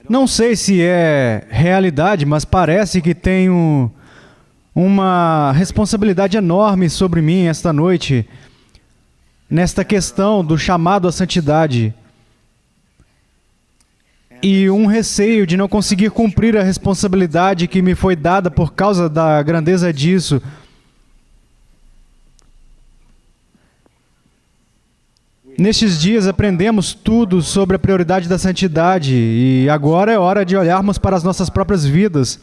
Não sei se é realidade, mas parece que tenho uma responsabilidade enorme sobre mim esta noite, nesta questão do chamado à santidade. E um receio de não conseguir cumprir a responsabilidade que me foi dada por causa da grandeza disso. Nestes dias aprendemos tudo sobre a prioridade da santidade e agora é hora de olharmos para as nossas próprias vidas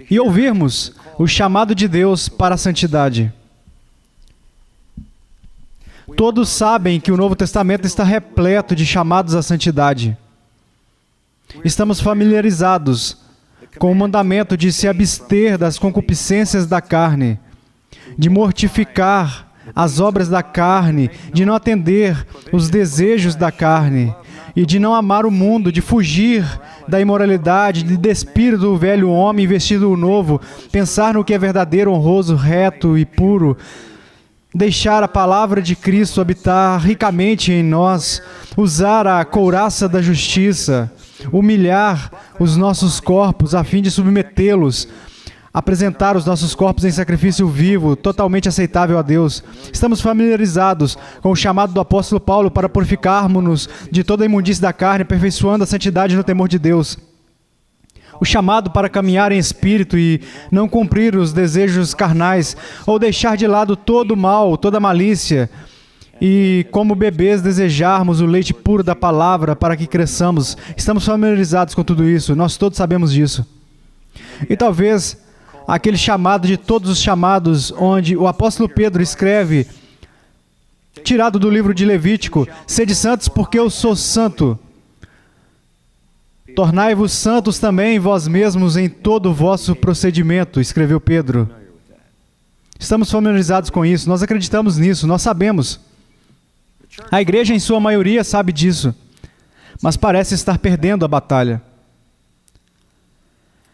e ouvirmos o chamado de Deus para a santidade. Todos sabem que o Novo Testamento está repleto de chamados à santidade. Estamos familiarizados com o mandamento de se abster das concupiscências da carne, de mortificar as obras da carne, de não atender os desejos da carne e de não amar o mundo, de fugir da imoralidade, de despir do velho homem e vestir do novo, pensar no que é verdadeiro, honroso, reto e puro, deixar a palavra de Cristo habitar ricamente em nós, usar a couraça da justiça, humilhar os nossos corpos a fim de submetê-los, apresentar os nossos corpos em sacrifício vivo, totalmente aceitável a Deus. Estamos familiarizados com o chamado do apóstolo Paulo para purificarmos-nos de toda a imundície da carne, aperfeiçoando a santidade no temor de Deus. O chamado para caminhar em espírito e não cumprir os desejos carnais, ou deixar de lado todo o mal, toda a malícia, e como bebês desejarmos o leite puro da palavra para que cresçamos. Estamos familiarizados com tudo isso, nós todos sabemos disso. E talvez aquele chamado de todos os chamados, onde o apóstolo Pedro escreve, tirado do livro de Levítico, sede santos porque eu sou santo. Tornai-vos santos também vós mesmos em todo o vosso procedimento, escreveu Pedro. Estamos familiarizados com isso, nós acreditamos nisso, nós sabemos. A igreja em sua maioria sabe disso, mas parece estar perdendo a batalha.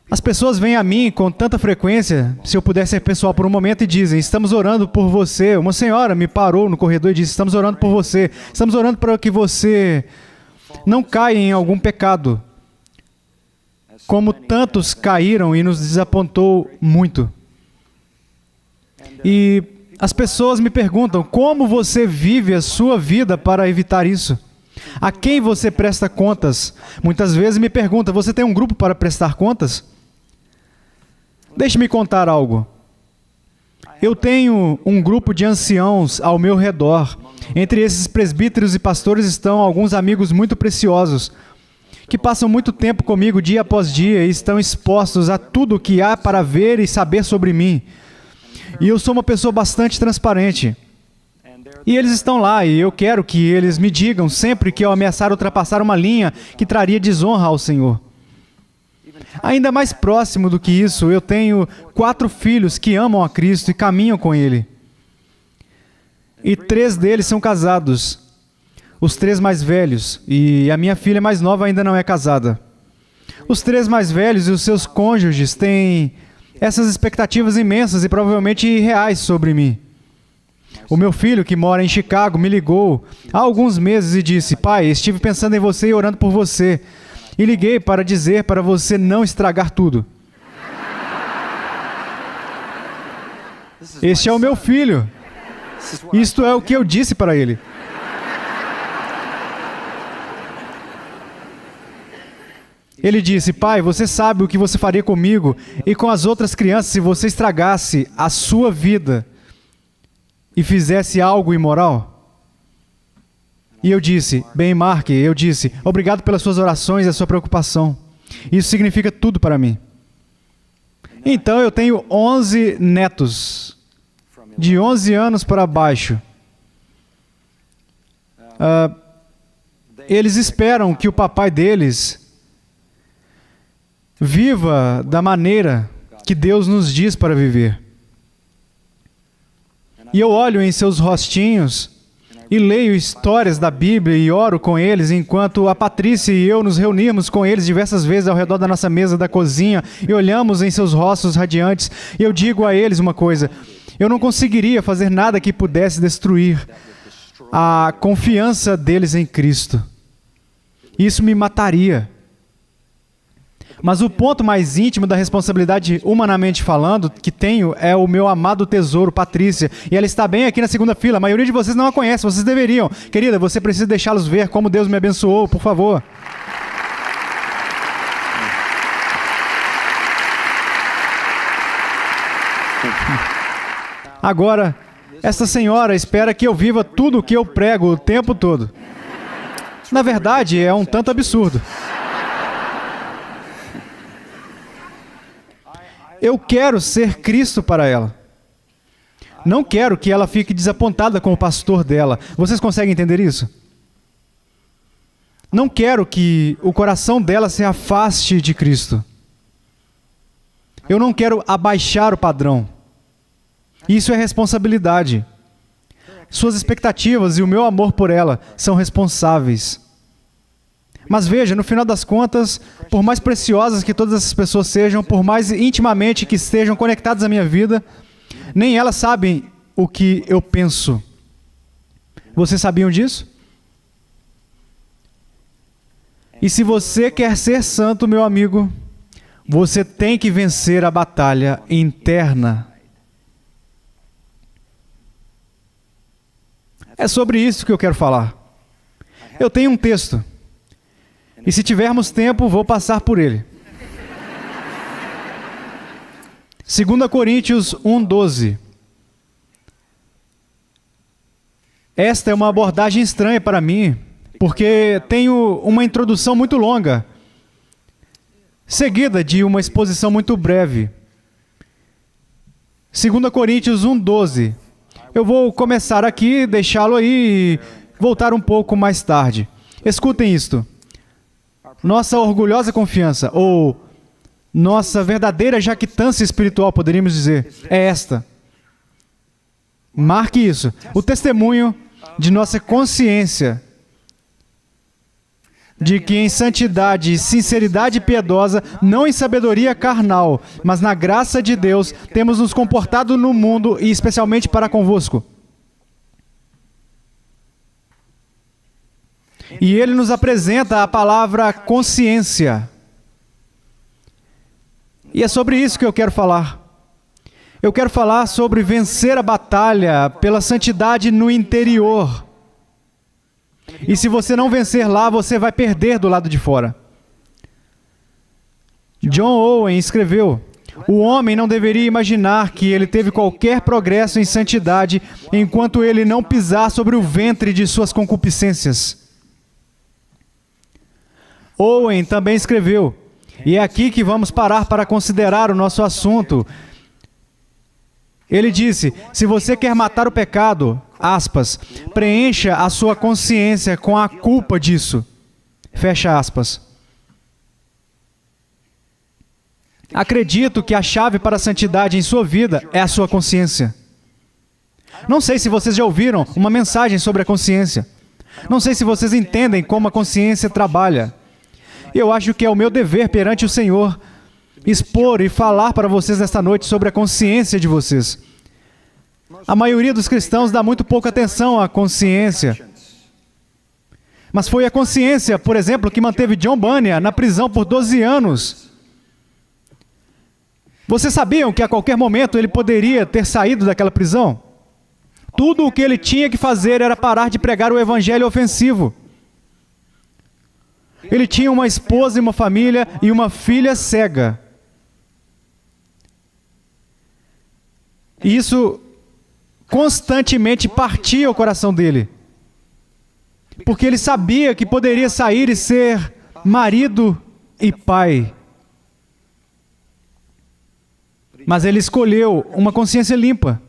As pessoas vêm a mim com tanta frequência, se eu puder ser pessoal por um momento, e dizem, estamos orando por você. Uma senhora me parou no corredor e disse, estamos orando por você. Estamos orando para que você não caia em algum pecado, como tantos caíram e nos desapontou muito. E as pessoas me perguntam, como você vive a sua vida para evitar isso? A quem você presta contas? Muitas vezes me perguntam, você tem um grupo para prestar contas? Deixe-me contar algo. Eu tenho um grupo de anciãos ao meu redor. Entre esses presbíteros e pastores estão alguns amigos muito preciosos, que passam muito tempo comigo dia após dia e estão expostos a tudo o que há para ver e saber sobre mim. E eu sou uma pessoa bastante transparente. E eles estão lá e eu quero que eles me digam sempre que eu ameaçar ultrapassar uma linha que traria desonra ao Senhor. Ainda mais próximo do que isso, eu tenho 4 filhos que amam a Cristo e caminham com Ele. E 3 deles são casados. Os 3 mais velhos, e a minha filha mais nova ainda não é casada. Os 3 mais velhos e os seus cônjuges têm essas expectativas imensas e provavelmente irreais sobre mim. O meu filho, que mora em Chicago, me ligou há alguns meses e disse, pai, estive pensando em você e orando por você. E liguei para dizer para você não estragar tudo. Este é o meu filho. Isto é o que eu disse para ele. Ele disse, pai, você sabe o que você faria comigo e com as outras crianças se você estragasse a sua vida e fizesse algo imoral? E eu disse, bem, Mark, obrigado pelas suas orações e a sua preocupação. Isso significa tudo para mim. Então eu tenho 11 netos, de 11 anos para baixo. Eles esperam que o papai deles viva da maneira que Deus nos diz para viver. E eu olho em seus rostinhos e leio histórias da Bíblia e oro com eles, enquanto a Patrícia e eu nos reunimos com eles diversas vezes ao redor da nossa mesa da cozinha e olhamos em seus rostos radiantes. E eu digo a eles uma coisa, eu não conseguiria fazer nada que pudesse destruir a confiança deles em Cristo. Isso me mataria. Mas o ponto mais íntimo da responsabilidade, humanamente falando, que tenho é o meu amado tesouro, Patrícia. E ela está bem aqui na segunda fila. A maioria de vocês não a conhece, vocês deveriam. Querida, você precisa deixá-los ver como Deus me abençoou, por favor. Agora, esta senhora espera que eu viva tudo o que eu prego o tempo todo. Na verdade, é um tanto absurdo. Eu quero ser Cristo para ela. Não quero que ela fique desapontada com o pastor dela. Vocês conseguem entender isso? Não quero que o coração dela se afaste de Cristo. Eu não quero abaixar o padrão. Isso é responsabilidade. Suas expectativas e o meu amor por ela são responsáveis. Mas veja, no final das contas, por mais preciosas que todas essas pessoas sejam, por mais intimamente que estejam conectadas à minha vida, nem elas sabem o que eu penso. Vocês sabiam disso? E se você quer ser santo, meu amigo, você tem que vencer a batalha interna. É sobre isso que eu quero falar. Eu tenho um texto. E se tivermos tempo, vou passar por ele. 2 Coríntios 1:12. Esta é uma abordagem estranha para mim, porque tenho uma introdução muito longa, seguida de uma exposição muito breve. 2 Coríntios 1:12. Eu vou começar aqui, deixá-lo aí e voltar um pouco mais tarde. Escutem isto. Nossa orgulhosa confiança, ou nossa verdadeira jactância espiritual, poderíamos dizer, é esta. Marque isso. O testemunho de nossa consciência de que em santidade e sinceridade piedosa, não em sabedoria carnal, mas na graça de Deus, temos nos comportado no mundo e especialmente para convosco. E ele nos apresenta a palavra consciência. E é sobre isso que eu quero falar. Eu quero falar sobre vencer a batalha pela santidade no interior. E se você não vencer lá, você vai perder do lado de fora. John Owen escreveu: o homem não deveria imaginar que ele teve qualquer progresso em santidade enquanto ele não pisar sobre o ventre de suas concupiscências. Owen também escreveu, e é aqui que vamos parar para considerar o nosso assunto. Ele disse, se você quer matar o pecado, aspas, preencha a sua consciência com a culpa disso. Fecha aspas. Acredito que a chave para a santidade em sua vida é a sua consciência. Não sei se vocês já ouviram uma mensagem sobre a consciência. Não sei se vocês entendem como a consciência trabalha. Eu acho que é o meu dever perante o Senhor expor e falar para vocês nesta noite sobre a consciência de vocês. A maioria dos cristãos dá muito pouca atenção à consciência. Mas foi a consciência, por exemplo, que manteve John Bunyan na prisão por 12 anos. Vocês sabiam que a qualquer momento ele poderia ter saído daquela prisão? Tudo o que ele tinha que fazer era parar de pregar o evangelho ofensivo. Ele tinha uma esposa e uma família e uma filha cega. E isso constantemente partia o coração dele. Porque ele sabia que poderia sair e ser marido e pai. Mas ele escolheu uma consciência limpa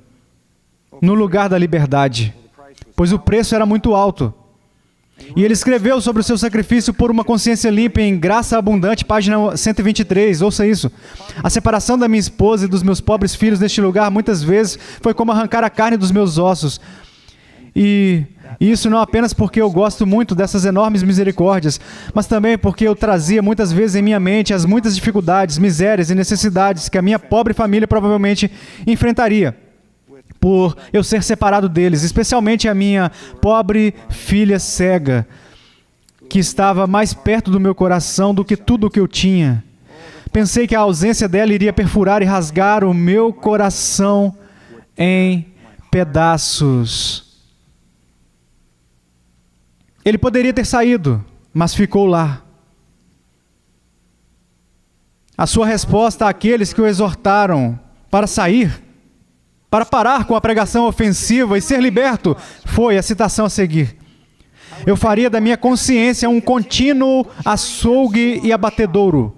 no lugar da liberdade, pois o preço era muito alto. E ele escreveu sobre o seu sacrifício por uma consciência limpa em Graça Abundante, página 123, ouça isso. A separação da minha esposa e dos meus pobres filhos neste lugar, muitas vezes, foi como arrancar a carne dos meus ossos. E isso não apenas porque eu gosto muito dessas enormes misericórdias, mas também porque eu trazia muitas vezes em minha mente as muitas dificuldades, misérias e necessidades que a minha pobre família provavelmente enfrentaria por eu ser separado deles, especialmente a minha pobre filha cega, que estava mais perto do meu coração do que tudo o que eu tinha. Pensei que a ausência dela iria perfurar e rasgar o meu coração em pedaços. Ele poderia ter saído, mas ficou lá. A sua resposta àqueles que o exortaram para sair, para parar com a pregação ofensiva e ser liberto, foi a citação a seguir: eu faria da minha consciência um contínuo açougue e abatedouro.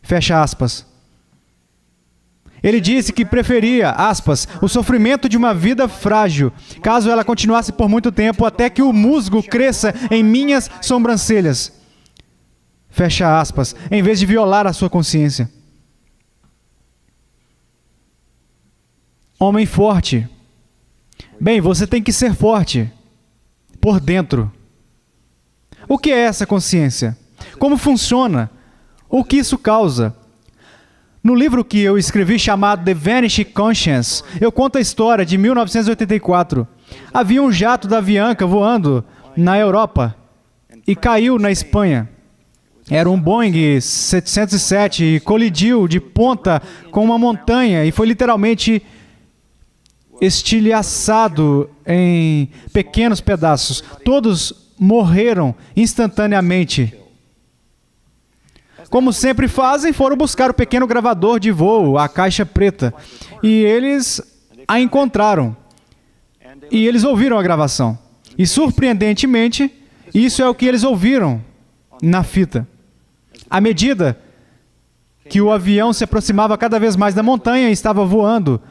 Fecha aspas. Ele disse que preferia, aspas, o sofrimento de uma vida frágil, caso ela continuasse por muito tempo, até que o musgo cresça em minhas sobrancelhas. Fecha aspas, em vez de violar a sua consciência. Homem forte. Bem, você tem que ser forte por dentro. O que é essa consciência? Como funciona? O que isso causa? No livro que eu escrevi chamado The Vanished Conscience, eu conto a história de 1984. Havia um jato da Avianca voando na Europa e caiu na Espanha. Era um Boeing 707 e colidiu de ponta com uma montanha e foi literalmente estilhaçado em pequenos pedaços. Todos morreram instantaneamente. Como sempre fazem, foram buscar o pequeno gravador de voo, a caixa preta, e eles a encontraram. E eles ouviram a gravação. E, surpreendentemente, isso é o que eles ouviram na fita. À medida que o avião se aproximava cada vez mais da montanha e estava voando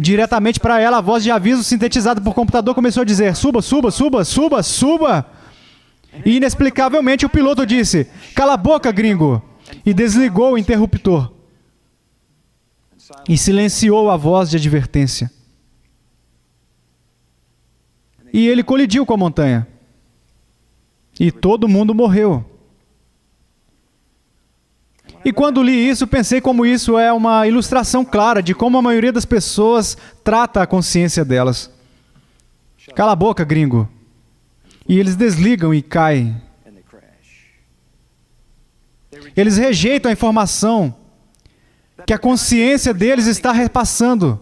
diretamente para ela, a voz de aviso sintetizada por computador começou a dizer: suba, suba, suba, suba, suba. E, inexplicavelmente, o piloto disse: cala a boca, gringo! E desligou o interruptor. E silenciou a voz de advertência. E ele colidiu com a montanha. E todo mundo morreu. E quando li isso, pensei como isso é uma ilustração clara de como a maioria das pessoas trata a consciência delas. Cala a boca, gringo! E eles desligam e caem. Eles rejeitam a informação que a consciência deles está repassando.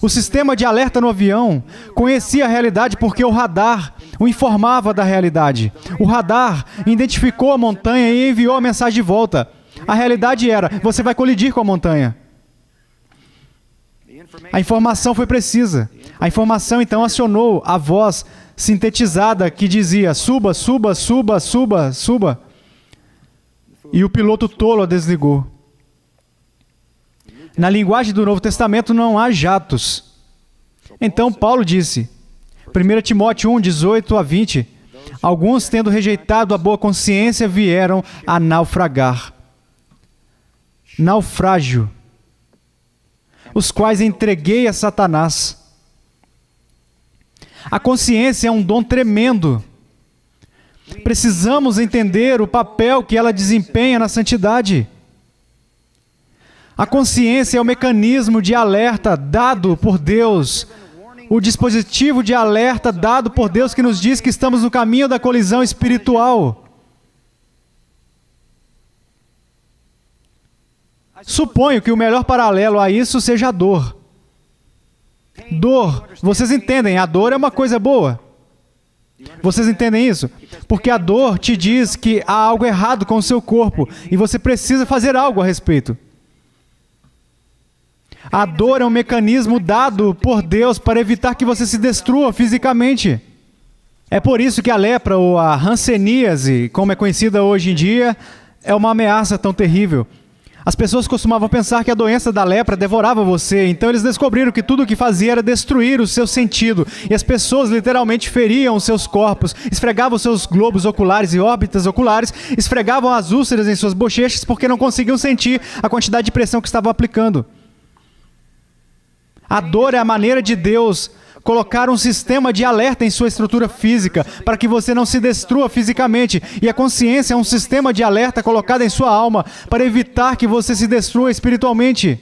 O sistema de alerta no avião conhecia a realidade porque o radar o informava da realidade. O radar identificou a montanha e enviou a mensagem de volta. A realidade era: você vai colidir com a montanha. A informação foi precisa. A informação então acionou a voz sintetizada que dizia: suba, suba, suba, suba, suba. E o piloto tolo a desligou. Na linguagem do Novo Testamento não há jatos. Então Paulo disse, 1 Timóteo 1, 18 a 20, alguns, tendo rejeitado a boa consciência, vieram a naufragar. Naufrágio. Os quais entreguei a Satanás. A consciência é um dom tremendo. Precisamos entender o papel que ela desempenha na santidade. A consciência é o mecanismo de alerta dado por Deus, o dispositivo de alerta dado por Deus que nos diz que estamos no caminho da colisão espiritual. Suponho que o melhor paralelo a isso seja a dor. Dor, vocês entendem, a dor é uma coisa boa. Vocês entendem isso? Porque a dor te diz que há algo errado com o seu corpo e você precisa fazer algo a respeito. A dor é um mecanismo dado por Deus para evitar que você se destrua fisicamente. É por isso que a lepra ou a hanseníase, como é conhecida hoje em dia, é uma ameaça tão terrível. As pessoas costumavam pensar que a doença da lepra devorava você, então eles descobriram que tudo o que fazia era destruir o seu sentido. E as pessoas literalmente feriam os seus corpos, esfregavam seus globos oculares e órbitas oculares, esfregavam as úlceras em suas bochechas porque não conseguiam sentir a quantidade de pressão que estavam aplicando. A dor é a maneira de Deus colocar um sistema de alerta em sua estrutura física para que você não se destrua fisicamente. E a consciência é um sistema de alerta colocado em sua alma para evitar que você se destrua espiritualmente.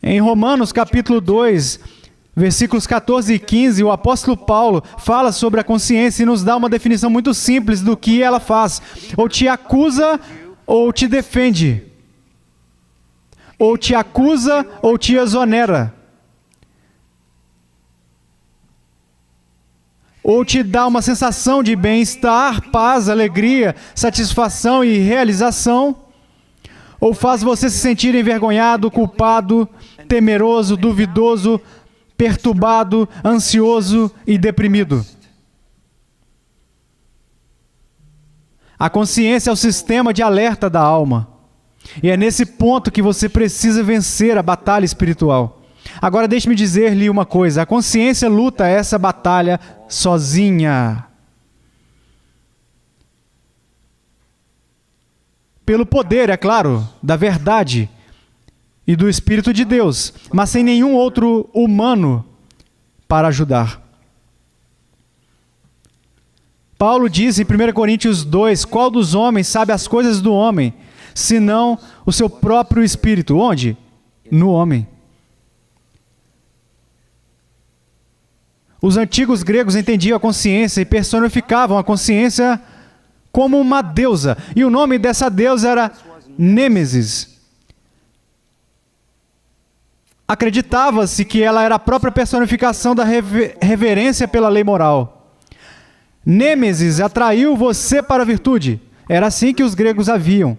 Em Romanos capítulo 2, Versículos 14 e 15, o apóstolo Paulo fala sobre a consciência e nos dá uma definição muito simples do que ela faz. Ou te acusa ou te defende. Ou te acusa ou te exonera. Ou te dá uma sensação de bem-estar, paz, alegria, satisfação e realização. Ou faz você se sentir envergonhado, culpado, temeroso, duvidoso, perturbado, ansioso e deprimido. A consciência é o sistema de alerta da alma. E é nesse ponto que você precisa vencer a batalha espiritual. Agora deixe-me dizer-lhe uma coisa. A consciência luta essa batalha sozinha. Pelo poder, é claro, da verdade e do Espírito de Deus, mas sem nenhum outro humano para ajudar. Paulo diz em 1 Coríntios 2, qual dos homens sabe as coisas do homem, senão o seu próprio espírito? Onde? No homem. Os antigos gregos entendiam a consciência e personificavam a consciência como uma deusa. E o nome dessa deusa era Nêmesis. Acreditava-se que ela era a própria personificação da reverência pela lei moral. Nêmesis atraiu você para a virtude. Era assim que os gregos a viam.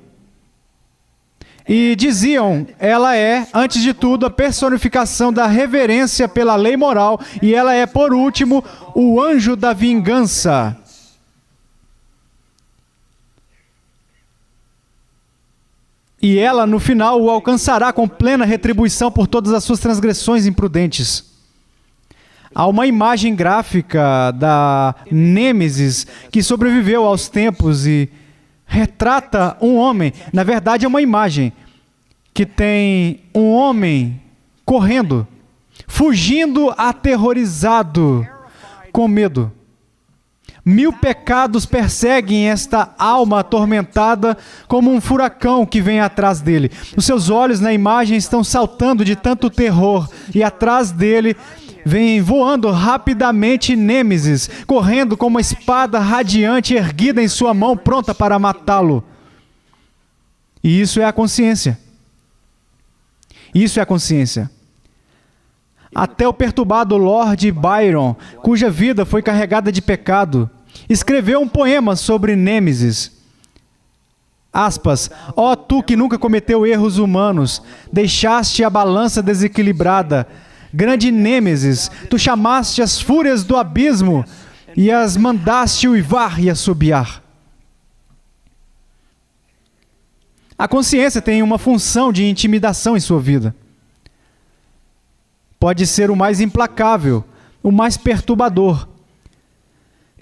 E diziam, ela é, antes de tudo, a personificação da reverência pela lei moral, e ela é, por último, o anjo da vingança. E ela, no final, o alcançará com plena retribuição por todas as suas transgressões imprudentes. Há uma imagem gráfica da Nêmesis que sobreviveu aos tempos e retrata um homem. Na verdade, é uma imagem que tem um homem correndo, fugindo aterrorizado, com medo. 1000 pecados perseguem esta alma atormentada como um furacão que vem atrás dele. Os seus olhos na imagem estão saltando de tanto terror e atrás dele vem voando rapidamente Nêmesis, correndo com uma espada radiante erguida em sua mão, pronta para matá-lo. E isso é a consciência. Isso é a consciência. Até o perturbado Lord Byron, cuja vida foi carregada de pecado, escreveu um poema sobre Nêmesis. Aspas, ó tu que nunca cometeu erros humanos, deixaste a balança desequilibrada, grande Nêmesis, tu chamaste as fúrias do abismo e as mandaste uivar e assobiar. A consciência tem uma função de intimidação em sua vida. Pode ser o mais implacável, o mais perturbador.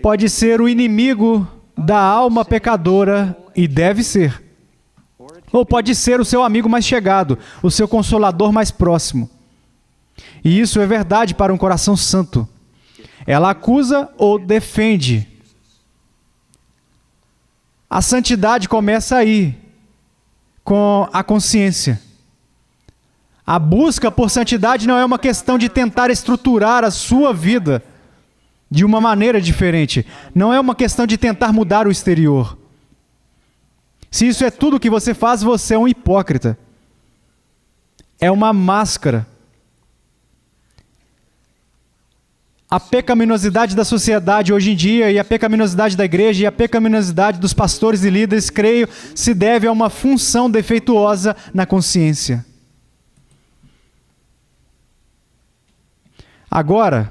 Pode ser o inimigo da alma pecadora, e deve ser. Ou pode ser o seu amigo mais chegado, o seu consolador mais próximo. E isso é verdade para um coração santo. Ela acusa ou defende. A santidade começa aí, com a consciência. A busca por santidade não é uma questão de tentar estruturar a sua vida de uma maneira diferente. Não é uma questão de tentar mudar o exterior. Se isso é tudo que você faz, você é um hipócrita. É uma máscara. A pecaminosidade da sociedade hoje em dia, e a pecaminosidade da igreja, e a pecaminosidade dos pastores e líderes, creio, se deve a uma função defeituosa na consciência. Agora,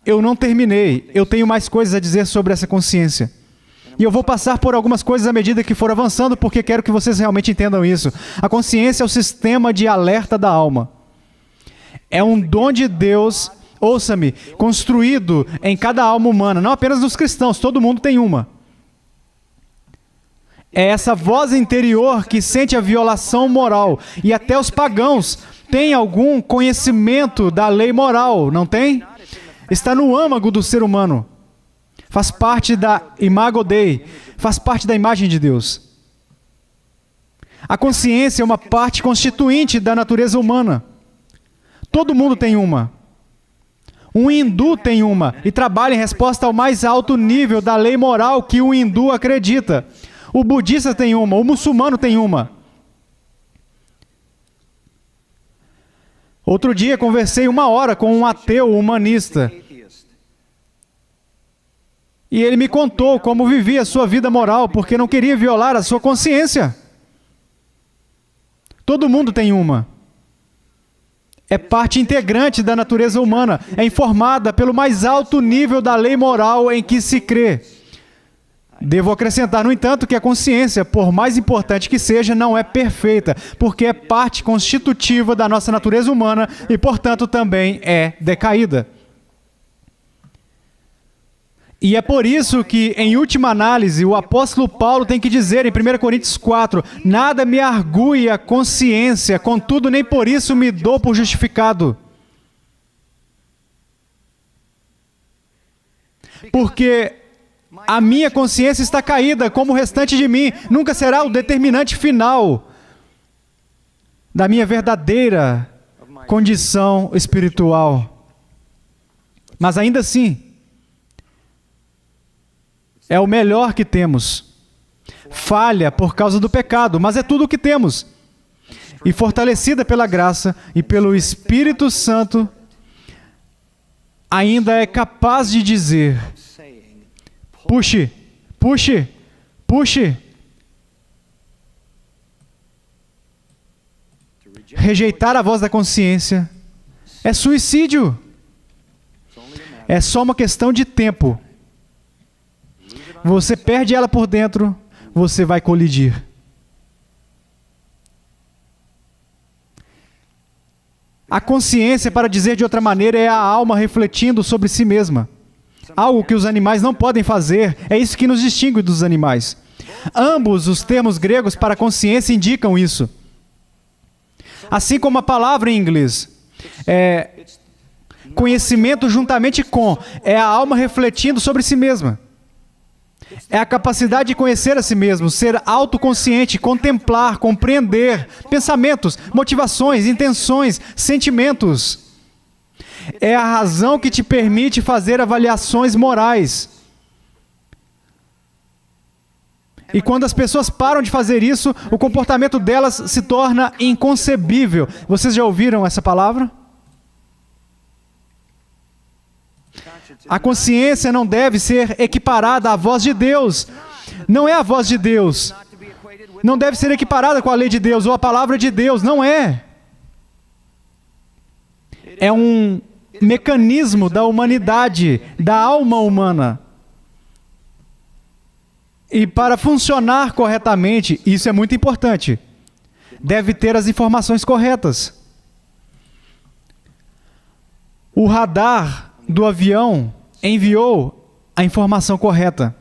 eu não terminei. Eu tenho mais coisas a dizer sobre essa consciência. E eu vou passar por algumas coisas à medida que for avançando, porque quero que vocês realmente entendam isso. A consciência é o sistema de alerta da alma. É um dom de Deus, ouça-me, construído em cada alma humana, não apenas nos cristãos, todo mundo tem uma. É essa voz interior que sente a violação moral. E até os pagãos têm algum conhecimento da lei moral, não tem? Está no âmago do ser humano. Faz parte da imago Dei, faz parte da imagem de Deus. A consciência é uma parte constituinte da natureza humana. Todo mundo tem uma. Um hindu tem uma e trabalha em resposta ao mais alto nível da lei moral que o hindu acredita. O budista tem uma, o muçulmano tem uma. Outro dia conversei 1 hora com um ateu humanista. E ele me contou como vivia a sua vida moral, porque não queria violar a sua consciência. Todo mundo tem uma. É parte integrante da natureza humana. É informada pelo mais alto nível da lei moral em que se crê. Devo acrescentar, no entanto, que a consciência, por mais importante que seja, não é perfeita, porque é parte constitutiva da nossa natureza humana e, portanto, também é decaída. E é por isso que, em última análise, o apóstolo Paulo tem que dizer em 1 Coríntios 4, nada me argue a consciência, contudo nem por isso me dou por justificado. Porque a minha consciência está caída, como o restante de mim, nunca será o determinante final da minha verdadeira condição espiritual. Mas ainda assim, é o melhor que temos. Falha por causa do pecado, mas é tudo o que temos. E fortalecida pela graça e pelo Espírito Santo, ainda é capaz de dizer: puxe, puxe, puxe. Rejeitar a voz da consciência é suicídio. É só uma questão de tempo. Você perde ela por dentro, você vai colidir. A consciência, para dizer de outra maneira, é a alma refletindo sobre si mesma. Algo que os animais não podem fazer, é isso que nos distingue dos animais. Ambos os termos gregos para consciência indicam isso. Assim como a palavra em inglês é conhecimento juntamente com, é a alma refletindo sobre si mesma. É a capacidade de conhecer a si mesmo, ser autoconsciente, contemplar, compreender pensamentos, motivações, intenções, sentimentos. É a razão que te permite fazer avaliações morais. E quando as pessoas param de fazer isso, o comportamento delas se torna inconcebível. Vocês já ouviram essa palavra? A consciência não deve ser equiparada à voz de Deus. Não é a voz de Deus. Não deve ser equiparada com a lei de Deus ou a palavra de Deus. Não é. É um mecanismo da humanidade, da alma humana. E para funcionar corretamente, isso é muito importante, deve ter as informações corretas. O radar do avião enviou a informação correta.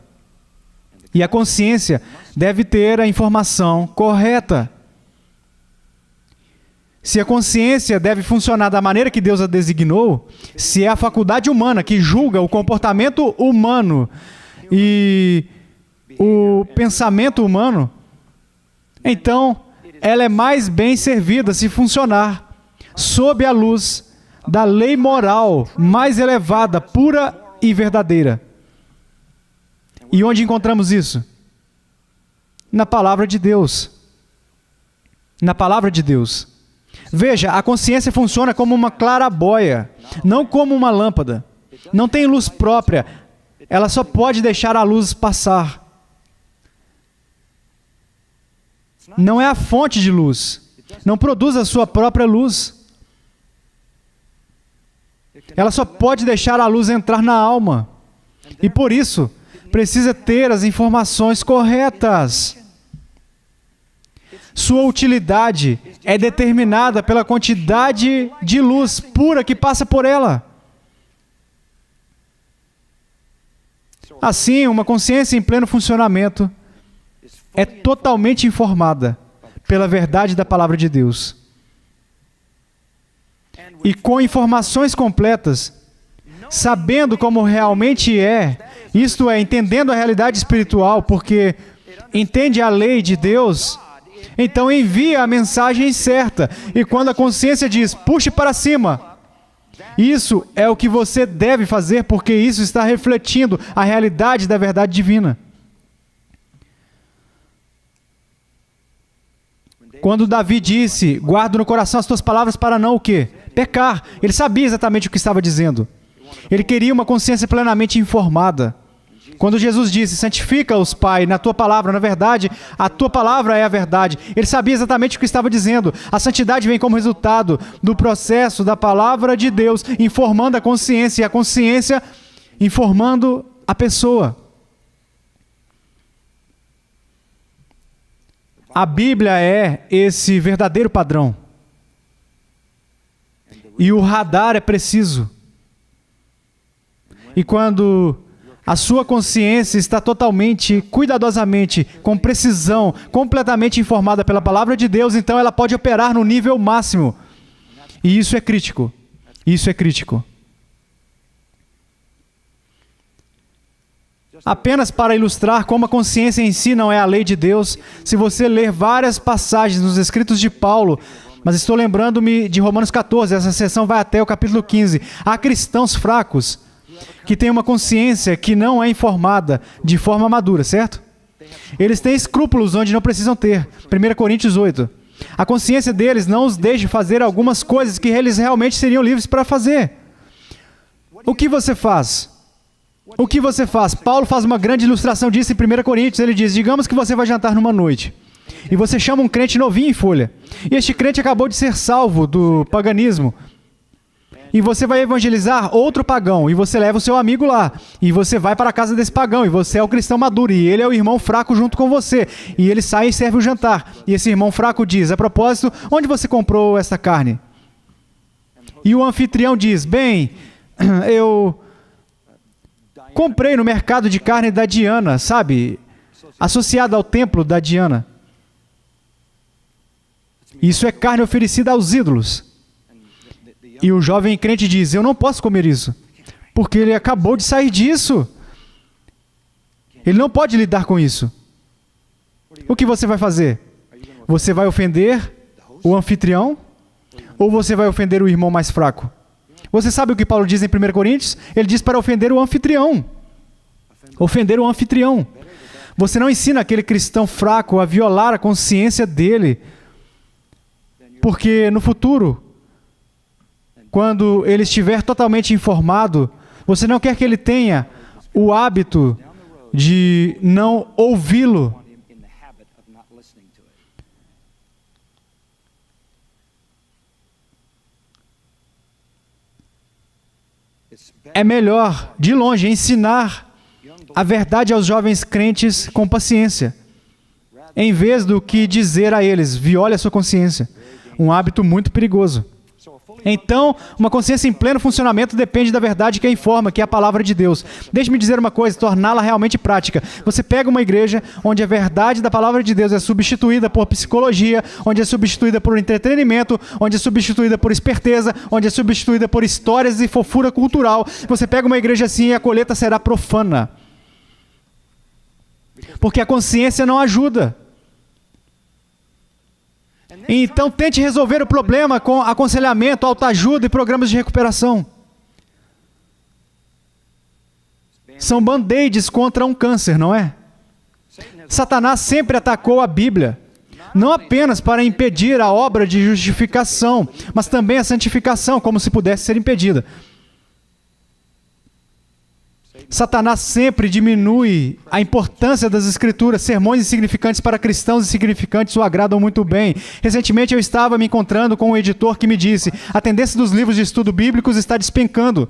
E a consciência deve ter a informação correta. Se a consciência deve funcionar da maneira que Deus a designou, se é a faculdade humana que julga o comportamento humano e o pensamento humano, então ela é mais bem servida se funcionar sob a luz da lei moral mais elevada, pura e verdadeira. E onde encontramos isso? Na palavra de Deus. Na palavra de Deus. Veja, a consciência funciona como uma claraboia, não como uma lâmpada. Não tem luz própria, ela só pode deixar a luz passar. Não é a fonte de luz, não produz a sua própria luz. Ela só pode deixar a luz entrar na alma. E por isso, precisa ter as informações corretas. Sua utilidade é determinada pela quantidade de luz pura que passa por ela. Assim, uma consciência em pleno funcionamento é totalmente informada pela verdade da palavra de Deus. E com informações completas, sabendo como realmente é, isto é, entendendo a realidade espiritual, porque entende a lei de Deus, então envia a mensagem certa. E quando a consciência diz, puxe para cima, Isso é o que você deve fazer, porque isso está refletindo a realidade da verdade divina. Quando Davi disse, guardo no coração as tuas palavras para não o quê? Pecar. Ele sabia exatamente o que estava dizendo. Ele queria uma consciência plenamente informada. Quando Jesus disse, santifica-os, Pai, na tua palavra, na verdade, a tua palavra é a verdade. Ele sabia exatamente o que estava dizendo. A santidade vem como resultado do processo da palavra de Deus, informando a consciência, e a consciência informando a pessoa. A Bíblia é esse verdadeiro padrão. E o radar é preciso. E quando a sua consciência está totalmente, cuidadosamente, com precisão, completamente informada pela palavra de Deus, então ela pode operar no nível máximo. E isso é crítico. Isso é crítico. Apenas para ilustrar como a consciência em si não é a lei de Deus, se você ler várias passagens nos escritos de Paulo, mas estou lembrando-me de Romanos 14, essa seção vai até o capítulo 15. Há cristãos fracos que têm uma consciência que não é informada de forma madura, certo? Eles têm escrúpulos onde não precisam ter. 1 Coríntios 8. A consciência deles não os deixa fazer algumas coisas que eles realmente seriam livres para fazer. O que você faz? O que você faz? Paulo faz uma grande ilustração disso em 1 Coríntios. Ele diz, digamos que você vai jantar numa noite. E você chama um crente novinho em folha. E este crente acabou de ser salvo do paganismo. E você vai evangelizar outro pagão. E você leva o seu amigo lá. E você vai para a casa desse pagão. E você é o cristão maduro. E ele é o irmão fraco junto com você. E ele sai e serve o jantar. E esse irmão fraco diz, a propósito, onde você comprou essa carne? E o anfitrião diz, bem, eu comprei no mercado de carne da Diana, sabe? Associada ao templo da Diana. Isso é carne oferecida aos ídolos. E o jovem crente diz, eu não posso comer isso, porque ele acabou de sair disso. Ele não pode lidar com isso. O que você vai fazer? Você vai ofender o anfitrião? Ou você vai ofender o irmão mais fraco? Você sabe o que Paulo diz em 1 Coríntios? Ele diz para ofender o anfitrião. Ofender o anfitrião. Você não ensina aquele cristão fraco a violar a consciência dele. Porque no futuro, quando ele estiver totalmente informado, você não quer que ele tenha o hábito de não ouvi-lo. É melhor, de longe, ensinar a verdade aos jovens crentes com paciência, em vez do que dizer a eles, viole a sua consciência. Um hábito muito perigoso. Então, uma consciência em pleno funcionamento depende da verdade que a informa, que é a palavra de Deus. Deixe-me dizer uma coisa, torná-la realmente prática. Você pega uma igreja onde a verdade da palavra de Deus é substituída por psicologia, onde é substituída por entretenimento, onde é substituída por esperteza, onde é substituída por histórias e fofura cultural. Você pega uma igreja assim e a colheita será profana. Porque a consciência não ajuda. Então, tente resolver o problema com aconselhamento, autoajuda e programas de recuperação. São band-aids contra um câncer, não é? Satanás sempre atacou a Bíblia, não apenas para impedir a obra de justificação, mas também a santificação, como se pudesse ser impedida. Satanás sempre diminui a importância das Escrituras. Sermões insignificantes para cristãos insignificantes o agradam muito bem. Recentemente eu estava me encontrando com um editor que me disse, a tendência dos livros de estudo bíblicos está despencando,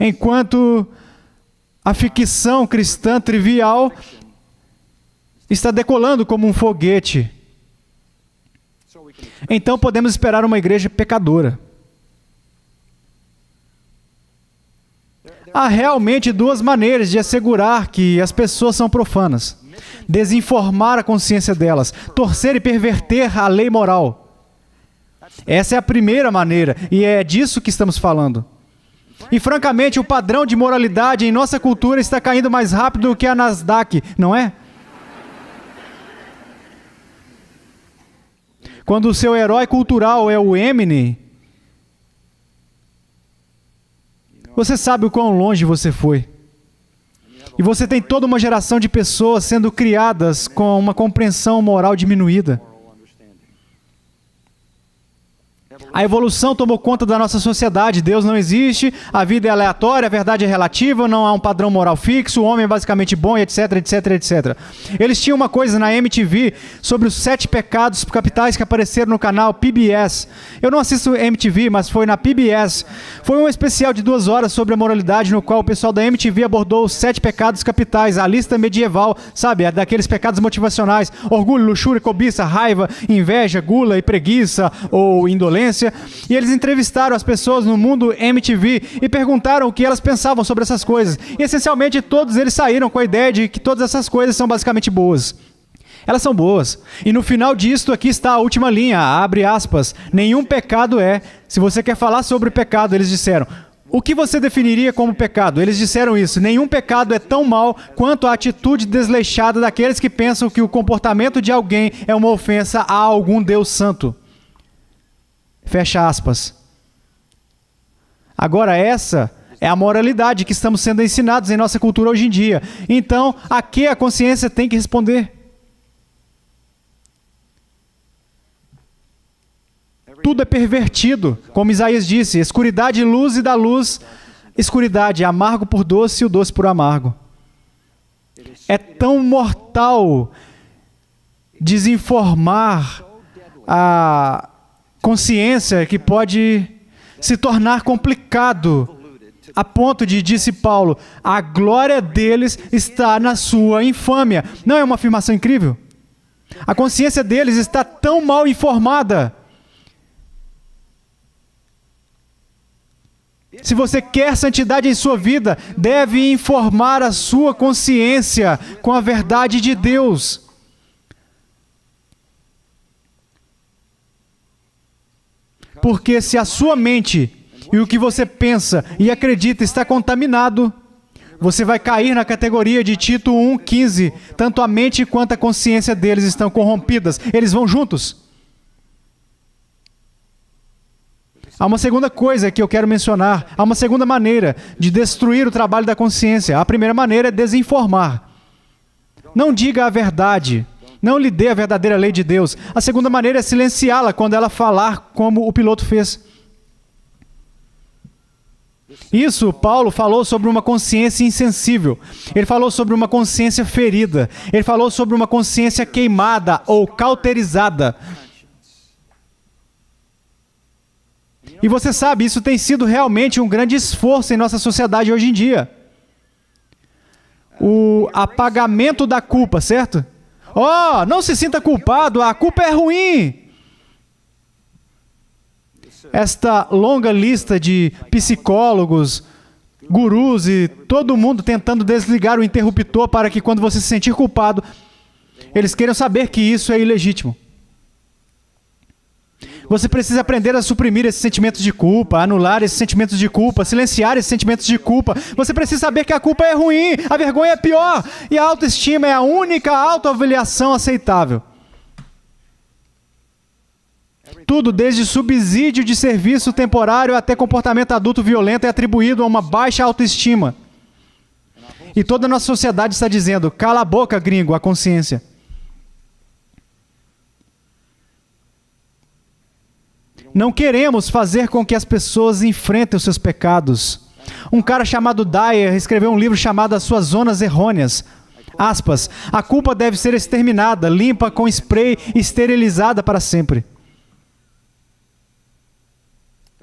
enquanto a ficção cristã trivial está decolando como um foguete. Então podemos esperar uma igreja pecadora. Há realmente duas maneiras de assegurar que as pessoas são profanas. Desinformar a consciência delas, torcer e perverter a lei moral. Essa é a primeira maneira, e é disso que estamos falando. E francamente, o padrão de moralidade em nossa cultura está caindo mais rápido do que a Nasdaq, não é? Quando o seu herói cultural é o Eminem, Você sabe o quão longe você foi. E você tem toda uma geração de pessoas sendo criadas com uma compreensão moral diminuída. A evolução tomou conta da nossa sociedade. Deus não existe, a vida é aleatória, a verdade é relativa, não há um padrão moral fixo, o homem é basicamente bom, etc, etc, etc. Eles tinham uma coisa na MTV sobre os 7 pecados capitais que apareceram no canal PBS. Eu não assisto MTV, mas foi na PBS. Foi um especial de 2 horas sobre a moralidade, no qual o pessoal da MTV abordou os 7 pecados capitais, a lista medieval, sabe, daqueles pecados motivacionais: orgulho, luxúria, cobiça, raiva, inveja, gula e preguiça ou indolência. E eles entrevistaram as pessoas no mundo MTV e perguntaram o que elas pensavam sobre essas coisas. E essencialmente todos eles saíram com a ideia de que todas essas coisas são basicamente boas. Elas são boas. E no final disto aqui está a última linha, abre aspas: nenhum pecado é. Se você quer falar sobre pecado, eles disseram, o que você definiria como pecado? Eles disseram isso: nenhum pecado é tão mau quanto a atitude desleixada daqueles que pensam que o comportamento de alguém é uma ofensa a algum Deus santo. Fecha aspas. Agora, essa é a moralidade que estamos sendo ensinados em nossa cultura hoje em dia. Então, a que a consciência tem que responder? Tudo é pervertido, como Isaías disse: escuridade e luz, e da luz escuridade, amargo por doce e o doce por amargo. É tão mortal desinformar a consciência que pode se tornar complicado, a ponto de, disse Paulo, a glória deles está na sua infâmia. Não é uma afirmação incrível? A consciência deles está tão mal informada. Se você quer santidade em sua vida, deve informar a sua consciência com a verdade de Deus. Porque se a sua mente e o que você pensa e acredita está contaminado, você vai cair na categoria de Tito 1,15. Tanto a mente quanto a consciência deles estão corrompidas. Eles vão juntos. Há uma segunda coisa que eu quero mencionar. Há uma segunda maneira de destruir o trabalho da consciência. A primeira maneira é desinformar. Não diga a verdade. Não lhe dê a verdadeira lei de Deus. A segunda maneira é silenciá-la quando ela falar como o piloto fez. Isso, Paulo falou sobre uma consciência insensível. Ele falou sobre uma consciência ferida. Ele falou sobre uma consciência queimada ou cauterizada. E você sabe, isso tem sido realmente um grande esforço em nossa sociedade hoje em dia. O apagamento da culpa, certo? Oh, não se sinta culpado, a culpa é ruim. Esta longa lista de psicólogos, gurus e todo mundo tentando desligar o interruptor para que quando você se sentir culpado, eles queiram saber que isso é ilegítimo. Você precisa aprender a suprimir esses sentimentos de culpa, anular esses sentimentos de culpa, silenciar esses sentimentos de culpa. Você precisa saber que a culpa é ruim, a vergonha é pior, e a autoestima é a única autoavaliação aceitável. Tudo, desde subsídio de serviço temporário até comportamento adulto violento, é atribuído a uma baixa autoestima. E toda a nossa sociedade está dizendo, cala a boca, gringo, a consciência. Não queremos fazer com que as pessoas enfrentem os seus pecados. Um cara chamado Dyer escreveu um livro chamado As Suas Zonas Errôneas. Aspas, a culpa deve ser exterminada, limpa com spray e esterilizada para sempre.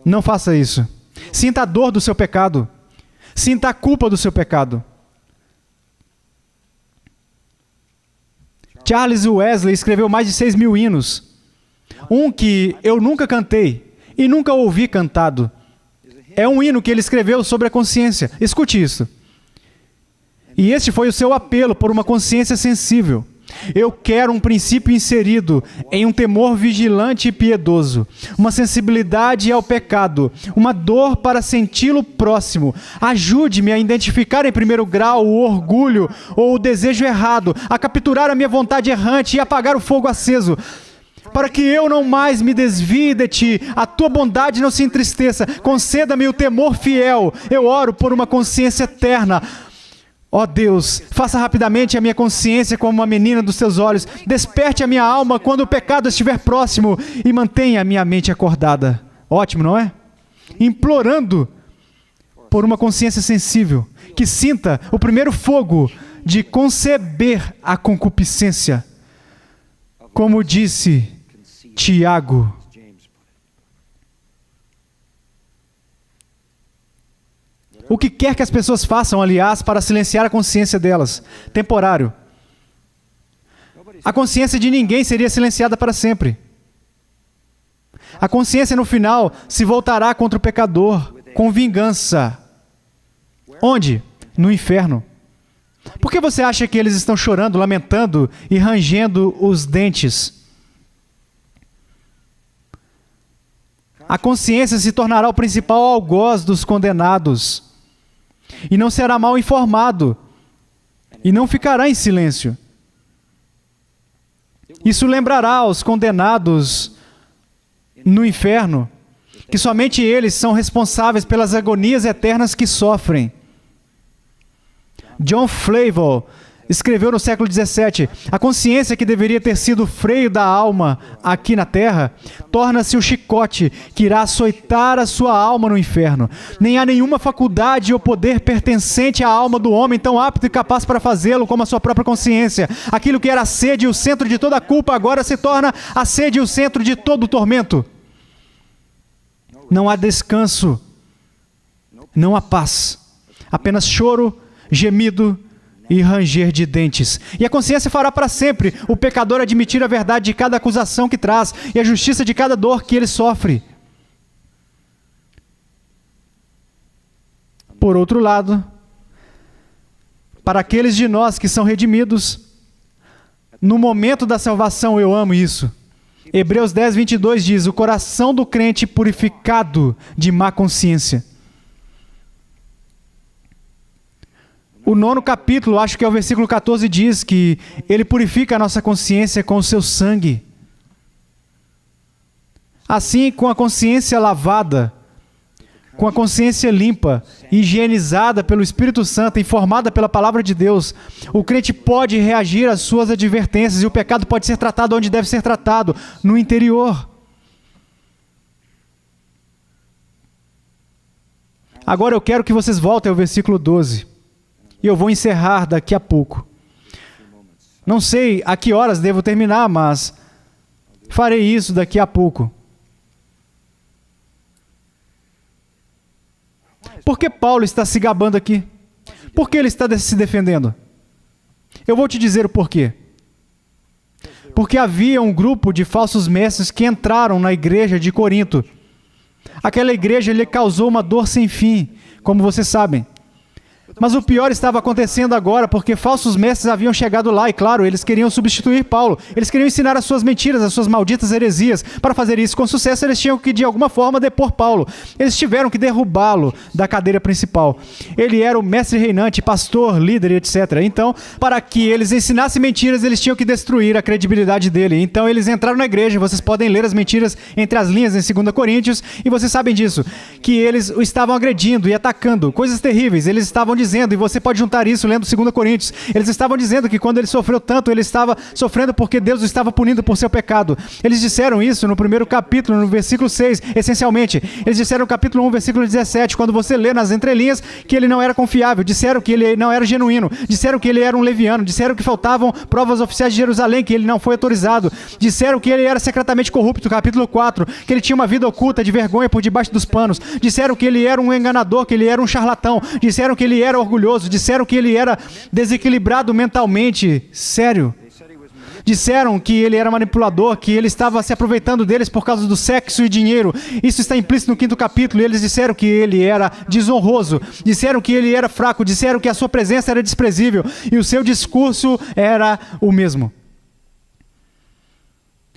Não faça isso. Sinta a dor do seu pecado. Sinta a culpa do seu pecado. Charles Wesley escreveu mais de 6.000 hinos. Um que eu nunca cantei e nunca ouvi cantado. É um hino que ele escreveu sobre a consciência. Escute isso. E este foi o seu apelo por uma consciência sensível. Eu quero um princípio inserido em um temor vigilante e piedoso, uma sensibilidade ao pecado, uma dor para senti-lo próximo. Ajude-me a identificar em primeiro grau o orgulho ou o desejo errado, a capturar a minha vontade errante e apagar o fogo aceso. para que eu não mais me desvie de Ti, a Tua bondade não se entristeça, conceda-me o temor fiel. Eu oro por uma consciência eterna. Ó Deus, faça rapidamente a minha consciência como uma menina dos Teus olhos, desperte a minha alma quando o pecado estiver próximo e mantenha a minha mente acordada. Ótimo, não é? Implorando por uma consciência sensível, que sinta o primeiro fogo de conceber a concupiscência. Como disse Tiago. O que quer que as pessoas façam, aliás, para silenciar a consciência delas. Temporário. A consciência de ninguém seria silenciada para sempre. A consciência, no final, se voltará contra o pecador, com vingança. Onde? No inferno. Por que você acha que eles estão chorando, lamentando e rangendo os dentes? A consciência se tornará o principal algoz dos condenados. E não será mal informado. E não ficará em silêncio. Isso lembrará aos condenados no inferno que somente eles são responsáveis pelas agonias eternas que sofrem. John Flavel escreveu no século XVII, a consciência que deveria ter sido o freio da alma aqui na terra, torna-se o chicote que irá açoitar a sua alma no inferno. Nem há nenhuma faculdade ou poder pertencente à alma do homem tão apto e capaz para fazê-lo como a sua própria consciência. Aquilo que era a sede e o centro de toda a culpa agora se torna a sede e o centro de todo o tormento. Não há descanso, não há paz, apenas choro, gemido e ranger de dentes. E a consciência fará para sempre o pecador admitir a verdade de cada acusação que traz e a justiça de cada dor que ele sofre. Por outro lado, para aqueles de nós que são redimidos, no momento da salvação, eu amo isso. Hebreus 10, 22 diz, o coração do crente purificado de má consciência. O 9º capítulo, acho que é o versículo 14, diz que Ele purifica a nossa consciência com o seu sangue. Assim, com a consciência lavada, com a consciência limpa, higienizada pelo Espírito Santo, informada pela Palavra de Deus, o crente pode reagir às suas advertências e o pecado pode ser tratado onde deve ser tratado, no interior. Agora eu quero que vocês voltem ao versículo 12. E eu vou encerrar daqui a pouco. Não sei a que horas devo terminar, mas farei isso daqui a pouco. Por que Paulo está se gabando aqui? Por que ele está se defendendo? Eu vou te dizer o porquê. Porque havia um grupo de falsos mestres que entraram na igreja de Corinto. Aquela igreja lhe causou uma dor sem fim, como vocês sabem. Mas o pior estava acontecendo agora, porque falsos mestres haviam chegado lá e, claro, eles queriam substituir Paulo. Eles queriam ensinar as suas mentiras, as suas malditas heresias. Para fazer isso com sucesso, eles tinham que, de alguma forma, depor Paulo. Eles tiveram que derrubá-lo da cadeira principal. Ele era o mestre reinante, pastor, líder, etc. Então, para que eles ensinassem mentiras, eles tinham que destruir a credibilidade dele. Então, eles entraram na igreja. Vocês podem ler as mentiras entre as linhas em 2 Coríntios, e vocês sabem disso, que eles o estavam agredindo e atacando. Coisas terríveis. Eles estavam dizendo, e você pode juntar isso lendo 2 Coríntios, eles estavam dizendo que quando ele sofreu tanto, ele estava sofrendo porque Deus o estava punindo por seu pecado. Eles disseram isso no 1º capítulo, no versículo 6, essencialmente. Eles disseram no capítulo 1, versículo 17, quando você lê nas entrelinhas, que ele não era confiável, disseram que ele não era genuíno, disseram que ele era um leviano, disseram que faltavam provas oficiais de Jerusalém, que ele não foi autorizado, disseram que ele era secretamente corrupto, capítulo 4, que ele tinha uma vida oculta de vergonha por debaixo dos panos, disseram que ele era um enganador, que ele era um charlatão, disseram que ele era orgulhoso, disseram que ele era desequilibrado mentalmente, sério. Disseram que ele era manipulador, que ele estava se aproveitando deles por causa do sexo e dinheiro. Isso está implícito no 5º capítulo. E eles disseram que ele era desonroso, disseram que ele era fraco, disseram que a sua presença era desprezível e o seu discurso era o mesmo.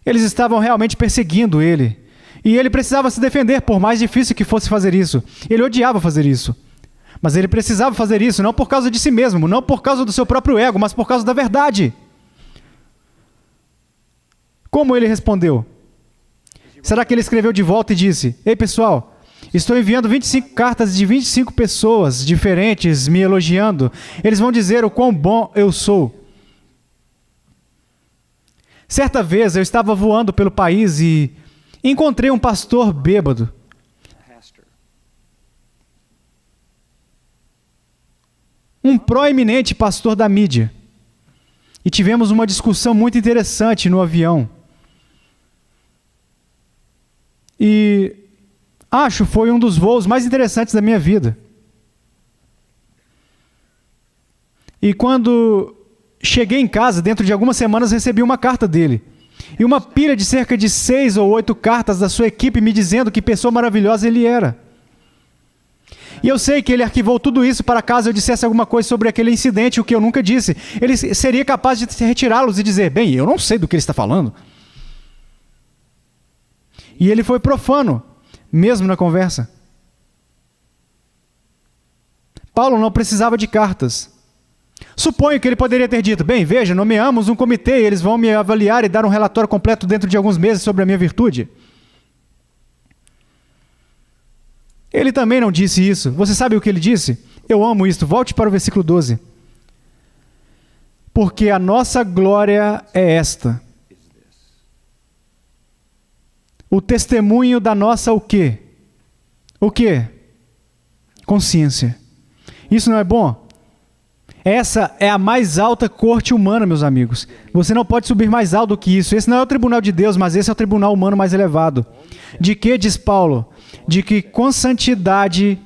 Eles estavam realmente perseguindo ele. E ele precisava se defender, por mais difícil que fosse fazer isso. Ele odiava fazer isso. Mas ele precisava fazer isso não por causa de si mesmo, não por causa do seu próprio ego, mas por causa da verdade. Como ele respondeu? Será que ele escreveu de volta e disse: Ei, pessoal, estou enviando 25 cartas de 25 pessoas diferentes me elogiando. Eles vão dizer o quão bom eu sou. Certa vez eu estava voando pelo país e encontrei um pastor bêbado. Um proeminente pastor da mídia. E tivemos uma discussão muito interessante no avião. E acho que foi um dos voos mais interessantes da minha vida. E quando cheguei em casa, dentro de algumas semanas, recebi uma carta dele. E uma pilha de cerca de 6 ou 8 cartas da sua equipe me dizendo que pessoa maravilhosa ele era. E eu sei que ele arquivou tudo isso para caso eu dissesse alguma coisa sobre aquele incidente, o que eu nunca disse. Ele seria capaz de retirá-los e dizer: bem, eu não sei do que ele está falando. E ele foi profano, mesmo na conversa. Paulo não precisava de cartas. Suponho que ele poderia ter dito: bem, veja, nomeamos um comitê e eles vão me avaliar e dar um relatório completo dentro de alguns meses sobre a minha virtude. Ele também não disse isso. Você sabe o que ele disse? Eu amo isto. Volte para o versículo 12. Porque a nossa glória é esta. O testemunho da nossa o quê? O quê? Consciência. Isso não é bom? Essa é a mais alta corte humana, meus amigos. Você não pode subir mais alto do que isso. Esse não é o tribunal de Deus, mas esse é o tribunal humano mais elevado. De que, diz Paulo? De que com santidade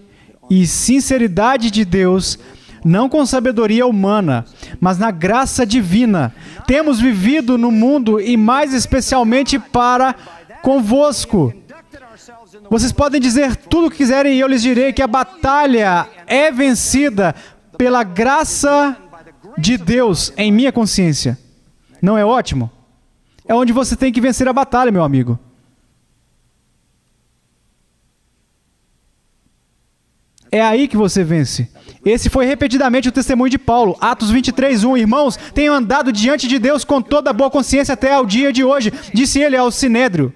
e sinceridade de Deus, não com sabedoria humana, mas na graça divina, temos vivido no mundo e mais especialmente para convosco. Vocês podem dizer tudo o que quiserem e eu lhes direi que a batalha é vencida pela graça de Deus em minha consciência. Não é ótimo? É onde você tem que vencer a batalha, meu amigo. É aí que você vence. Esse foi repetidamente o testemunho de Paulo. Atos 23:1. Irmãos, tenho andado diante de Deus com toda a boa consciência até ao dia de hoje, disse ele ao Sinédrio.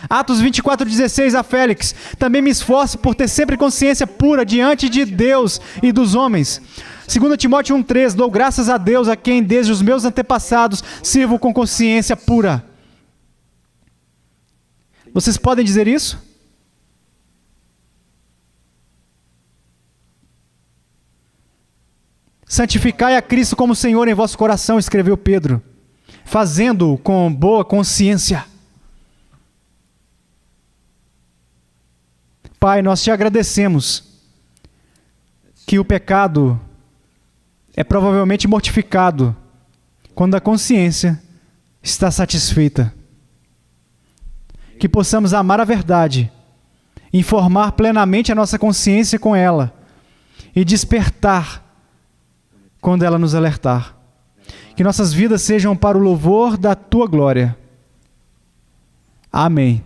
Atos 24:16 a Félix. Também me esforço por ter sempre consciência pura diante de Deus e dos homens. 2 Timóteo 1:3. Dou graças a Deus a quem desde os meus antepassados sirvo com consciência pura. Vocês podem dizer isso? Santificai a Cristo como Senhor em vosso coração, escreveu Pedro, fazendo-o com boa consciência. Pai, nós te agradecemos que o pecado é provavelmente mortificado quando a consciência está satisfeita. Que possamos amar a verdade, informar plenamente a nossa consciência com ela e despertar quando ela nos alertar. Que nossas vidas sejam para o louvor da Tua glória. Amém.